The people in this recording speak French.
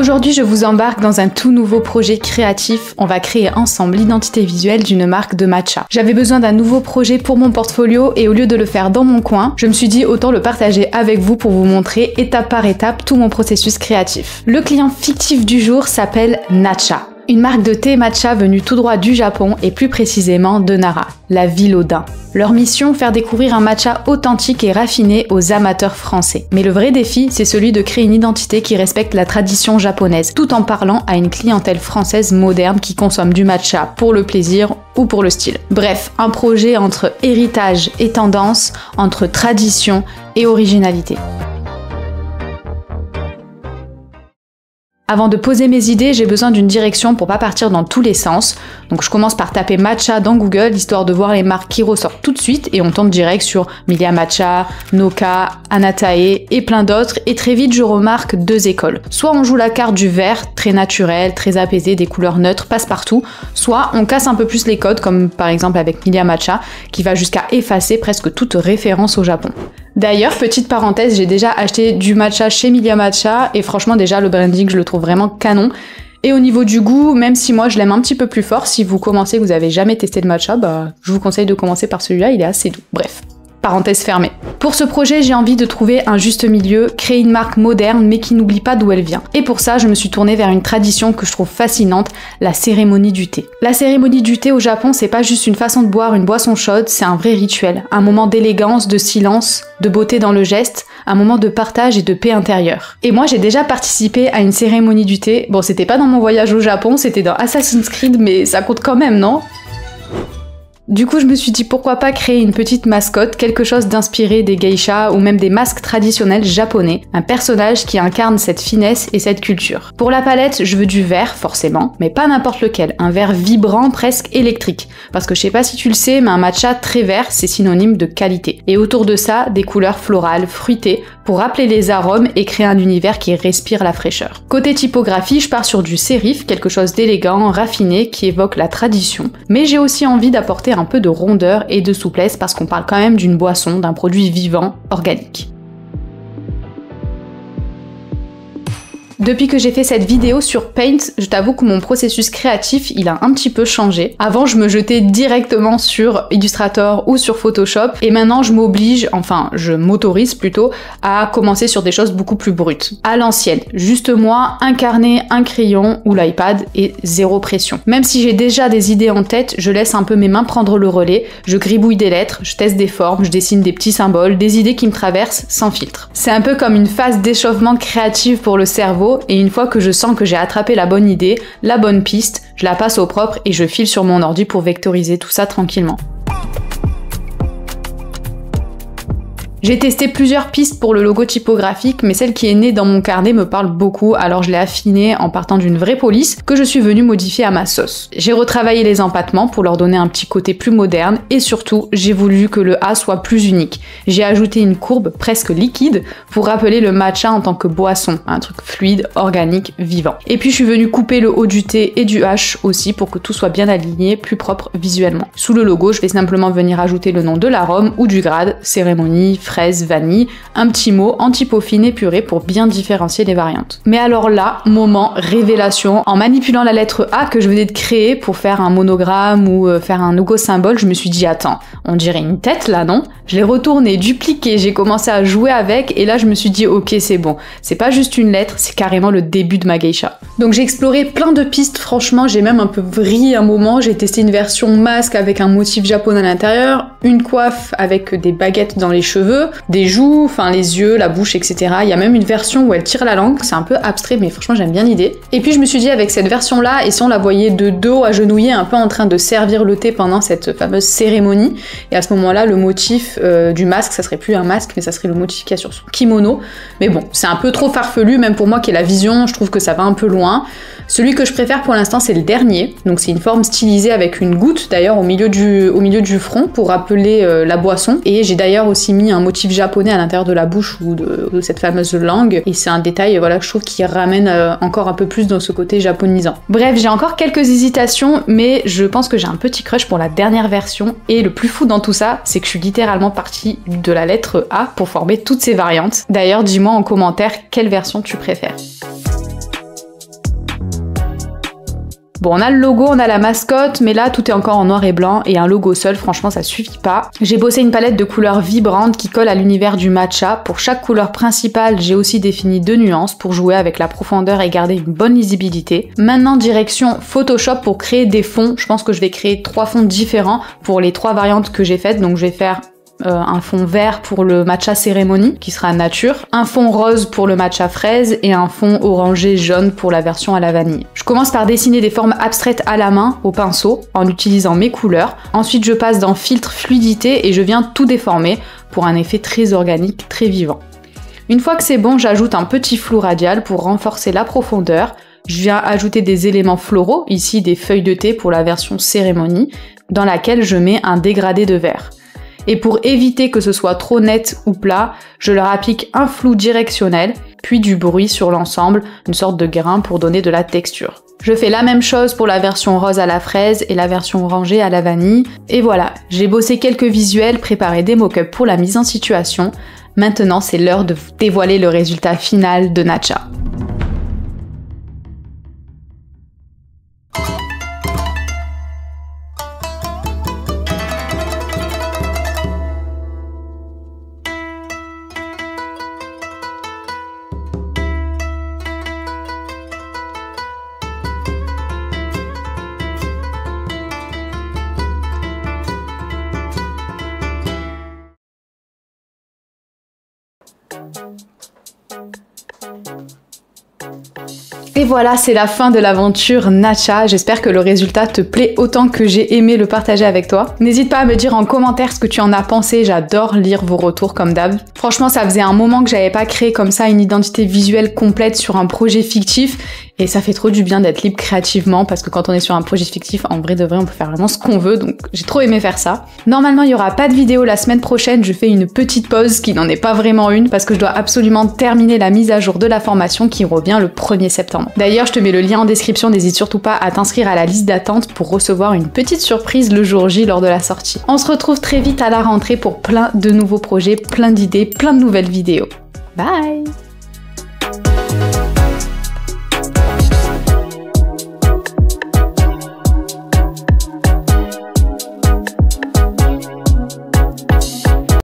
Aujourd'hui, je vous embarque dans un tout nouveau projet créatif. On va créer ensemble l'identité visuelle d'une marque de matcha. J'avais besoin d'un nouveau projet pour mon portfolio et au lieu de le faire dans mon coin, je me suis dit autant le partager avec vous pour vous montrer étape par étape tout mon processus créatif. Le client fictif du jour s'appelle Natcha. Une marque de thé matcha venue tout droit du Japon et plus précisément de Nara, la ville aux daims. Leur mission, faire découvrir un matcha authentique et raffiné aux amateurs français. Mais le vrai défi, c'est celui de créer une identité qui respecte la tradition japonaise, tout en parlant à une clientèle française moderne qui consomme du matcha pour le plaisir ou pour le style. Bref, un projet entre héritage et tendance, entre tradition et originalité. Avant de poser mes idées, j'ai besoin d'une direction pour pas partir dans tous les sens. Donc je commence par taper matcha dans Google, histoire de voir les marques qui ressortent tout de suite, et on tombe direct sur Milia Matcha, Noka, Anatae et plein d'autres, et très vite je remarque deux écoles. Soit on joue la carte du vert, très naturel, très apaisé, des couleurs neutres, passe-partout, soit on casse un peu plus les codes, comme par exemple avec Milia Matcha, qui va jusqu'à effacer presque toute référence au Japon. D'ailleurs, petite parenthèse, j'ai déjà acheté du matcha chez Milia Matcha et franchement déjà le branding je le trouve vraiment canon. Et au niveau du goût, même si moi je l'aime un petit peu plus fort, si vous commencez que vous avez jamais testé le matcha, je vous conseille de commencer par celui-là, il est assez doux. Bref. Parenthèse fermée. Pour ce projet, j'ai envie de trouver un juste milieu, créer une marque moderne mais qui n'oublie pas d'où elle vient. Et pour ça, je me suis tournée vers une tradition que je trouve fascinante, la cérémonie du thé. La cérémonie du thé au Japon, c'est pas juste une façon de boire une boisson chaude, c'est un vrai rituel, un moment d'élégance, de silence, de beauté dans le geste, un moment de partage et de paix intérieure. Et moi, j'ai déjà participé à une cérémonie du thé. Bon, c'était pas dans mon voyage au Japon, c'était dans Assassin's Creed, mais ça compte quand même, non ? Du coup, je me suis dit pourquoi pas créer une petite mascotte, quelque chose d'inspiré des geishas ou même des masques traditionnels japonais, un personnage qui incarne cette finesse et cette culture. Pour la palette, je veux du vert, forcément, mais pas n'importe lequel, un vert vibrant, presque électrique. Parce que je sais pas si tu le sais, mais un matcha très vert, c'est synonyme de qualité. Et autour de ça, des couleurs florales, fruitées, pour rappeler les arômes et créer un univers qui respire la fraîcheur. Côté typographie, je pars sur du sérif, quelque chose d'élégant, raffiné, qui évoque la tradition, mais j'ai aussi envie d'apporter un peu de rondeur et de souplesse parce qu'on parle quand même d'une boisson, d'un produit vivant, organique. Depuis que j'ai fait cette vidéo sur Paint, je t'avoue que mon processus créatif, il a un petit peu changé. Avant, je me jetais directement sur Illustrator ou sur Photoshop, et maintenant je m'autorise plutôt à commencer sur des choses beaucoup plus brutes. À l'ancienne, juste moi, un carnet, un crayon ou l'iPad et zéro pression. Même si j'ai déjà des idées en tête, je laisse un peu mes mains prendre le relais, je gribouille des lettres, je teste des formes, je dessine des petits symboles, des idées qui me traversent sans filtre. C'est un peu comme une phase d'échauffement créative pour le cerveau, et une fois que je sens que j'ai attrapé la bonne idée, la bonne piste, je la passe au propre et je file sur mon ordi pour vectoriser tout ça tranquillement. J'ai testé plusieurs pistes pour le logo typographique, mais celle qui est née dans mon carnet me parle beaucoup, alors je l'ai affinée en partant d'une vraie police que je suis venue modifier à ma sauce. J'ai retravaillé les empattements pour leur donner un petit côté plus moderne, et surtout, j'ai voulu que le A soit plus unique. J'ai ajouté une courbe presque liquide pour rappeler le matcha en tant que boisson, un truc fluide, organique, vivant. Et puis je suis venue couper le haut du T et du H aussi pour que tout soit bien aligné, plus propre visuellement. Sous le logo, je vais simplement venir ajouter le nom de l'arôme ou du grade, cérémonie, fraise, vanille, un petit mot en typo fine épuré pour bien différencier les variantes. Mais alors là, moment révélation, en manipulant la lettre A que je venais de créer pour faire un monogramme ou faire un logo symbole, je me suis dit attends, on dirait une tête là, non? Je l'ai retourné, dupliqué, j'ai commencé à jouer avec et là je me suis dit ok c'est bon, c'est pas juste une lettre, c'est carrément le début de ma geisha. Donc j'ai exploré plein de pistes, franchement j'ai même un peu vrillé un moment, j'ai testé une version masque avec un motif japonais à l'intérieur, une coiffe avec des baguettes dans les cheveux, des joues, enfin les yeux, la bouche, etc. Il y a même une version où elle tire la langue, c'est un peu abstrait mais franchement j'aime bien l'idée. Et puis je me suis dit avec cette version là, et si on la voyait de dos agenouillée un peu en train de servir le thé pendant cette fameuse cérémonie, et à ce moment là le motif du masque, ça serait plus un masque mais ça serait le motif qu'il y a sur son kimono. Mais bon, c'est un peu trop farfelu, même pour moi qui ai la vision, je trouve que ça va un peu loin. Celui que je préfère pour l'instant c'est le dernier, donc c'est une forme stylisée avec une goutte d'ailleurs au milieu du front pour rappeler la boisson, et j'ai d'ailleurs aussi mis un motif japonais à l'intérieur de la bouche ou de cette fameuse langue, et c'est un détail voilà, que je trouve qui ramène encore un peu plus dans ce côté japonisant. Bref, j'ai encore quelques hésitations, mais je pense que j'ai un petit crush pour la dernière version, et le plus fou dans tout ça, c'est que je suis littéralement partie de la lettre A pour former toutes ces variantes. D'ailleurs, dis-moi en commentaire quelle version tu préfères. Bon, on a le logo, on a la mascotte, mais là tout est encore en noir et blanc et un logo seul, franchement ça suffit pas. J'ai bossé une palette de couleurs vibrantes qui colle à l'univers du matcha. Pour chaque couleur principale, j'ai aussi défini 2 nuances pour jouer avec la profondeur et garder une bonne lisibilité. Maintenant, direction Photoshop pour créer des fonds. Je pense que je vais créer 3 fonds différents pour les 3 variantes que j'ai faites. Donc je vais faire un fond vert pour le matcha cérémonie qui sera nature, un fond rose pour le matcha fraise et un fond orangé jaune pour la version à la vanille. Je commence par dessiner des formes abstraites à la main au pinceau en utilisant mes couleurs. Ensuite je passe dans filtre fluidité et je viens tout déformer pour un effet très organique, très vivant. Une fois que c'est bon, j'ajoute un petit flou radial pour renforcer la profondeur. Je viens ajouter des éléments floraux, ici des feuilles de thé pour la version cérémonie, dans laquelle je mets un dégradé de vert. Et pour éviter que ce soit trop net ou plat, je leur applique un flou directionnel, puis du bruit sur l'ensemble, une sorte de grain pour donner de la texture. Je fais la même chose pour la version rose à la fraise et la version orangée à la vanille. Et voilà, j'ai bossé quelques visuels, préparé des mock-ups pour la mise en situation. Maintenant, c'est l'heure de vous dévoiler le résultat final de Natcha. Et voilà, c'est la fin de l'aventure Natcha. J'espère que le résultat te plaît autant que j'ai aimé le partager avec toi. N'hésite pas à me dire en commentaire ce que tu en as pensé, j'adore lire vos retours comme d'hab. Franchement, ça faisait un moment que j'avais pas créé comme ça une identité visuelle complète sur un projet fictif. Et ça fait trop du bien d'être libre créativement parce que quand on est sur un projet fictif, en vrai de vrai, on peut faire vraiment ce qu'on veut, donc j'ai trop aimé faire ça. Normalement, il y aura pas de vidéo la semaine prochaine, je fais une petite pause qui n'en est pas vraiment une parce que je dois absolument terminer la mise à jour de la formation qui revient le 1er septembre. D'ailleurs, je te mets le lien en description, n'hésite surtout pas à t'inscrire à la liste d'attente pour recevoir une petite surprise le jour J lors de la sortie. On se retrouve très vite à la rentrée pour plein de nouveaux projets, plein d'idées, plein de nouvelles vidéos. Bye!